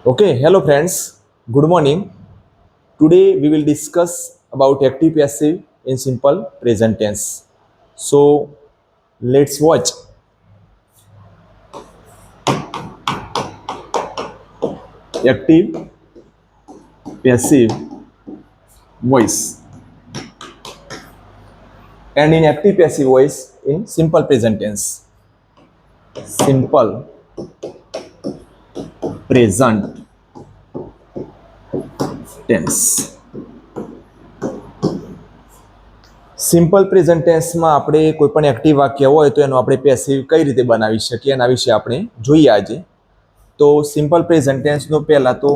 Okay, hello friends. Good morning. Today we will discuss about active passive in simple present tense. So let's watch. Active passive voice. And in active passive voice in simple present tense. Simple present tense. Simple present ટેન્સમાં આપણે કોઈ પણ active વાક્ય હોય તો એનું આપણે passive કઈ રીતે બનાવી શકીએ એના વિશે આપણે જોઈએ આજે. તો સિમ્પલ પ્રેઝન્ટ ટેન્સનો પહેલા તો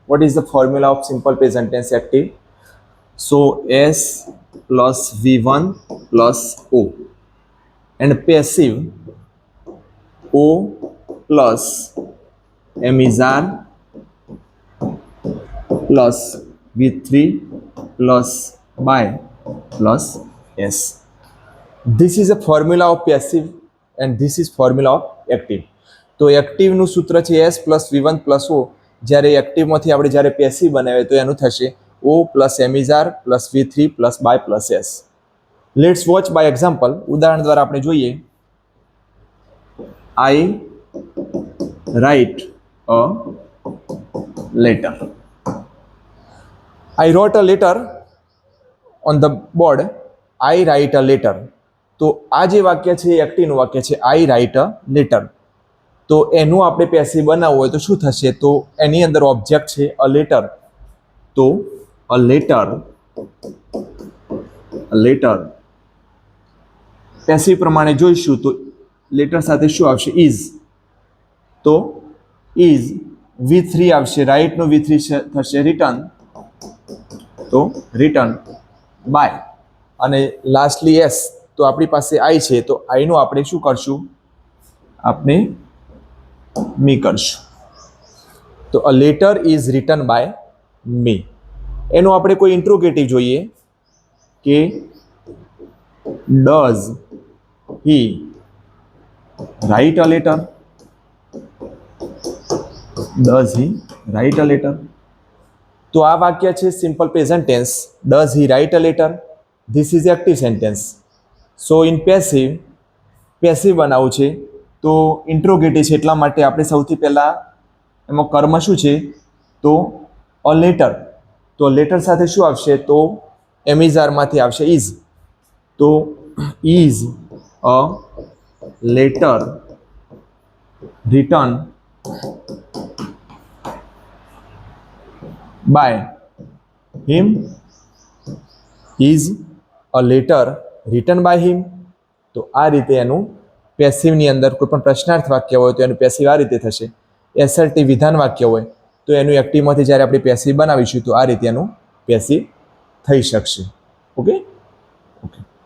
what is the formula of simple present tense active? So S plus V1 plus O and passive O plus M is R plus V3 plus by plus S. This is a formula of passive and this is formula of active. તો એક્ટિવનું સૂત્ર છે S plus V1 plus O. જ્યારે એક્ટિવમાંથી આપણે જ્યારે passive બનાવીએ તો એનું થશે O plus M is R plus V3 plus by plus S. Let's watch by example. ઉદાહરણ દ્વારા આપણે જોઈએ. I write a letter. I wrote a letter on the board. I write a letter. તો આ જે વાક્ય છે એ એક્ટિવનું વાક્ય છે. I write a letter. તો એનું આપણે પેસિવ બનાવવું હોય તો શું થશે? તો એની અંદર ઓબ્જેક્ટ છે અ લેટર. તો અ લેટર પેસિવ પ્રમાણે જોઈશું તો લેટર સાથે શું આવશે? ઇઝ. તો ઇઝ V3 આવશે. રાઇટનું V3 થશે રિટર્ન. તો રિટર્ન બાય અને લાસ્ટલી એસ. તો આપણી પાસે આઈ છે તો આઈનું આપણે શું કરશું? આપણે મી કરશું. તો a letter is written by me. એનું આપણે કોઈ ઇન્ટ્રોગેટિવ જોઈએ કે does he write a letter? Does he write a letter? તો આ વાક્ય છે simple present tense. Does he write a letter? This is active sentence. So in passive બનાવવું છે તો ઇન્ટ્રોગેટિવ છે એટલા માટે આપણે સૌથી પહેલાં એમાં કર્મ શું છે? તો અ લેટર. તો લેટર સાથે શું આવશે? તો એમિઝારમાંથી આવશે ઇઝ. તો is a letter return by him. Is a letter written by him. તો આ રીતે એનું પેસિવની અંદર કોઈ પણ પ્રશ્નાર્થ વાક્ય હોય તો એનું પેસિવ આ રીતે થશે. એસર્ટિવ વિધાન વાક્ય હોય તો એનું એક્ટિવમાંથી જ્યારે આપણે પેસિવ બનાવીશું તો આ રીતે એનું પેસિવ થઈ શકશે. ઓકે.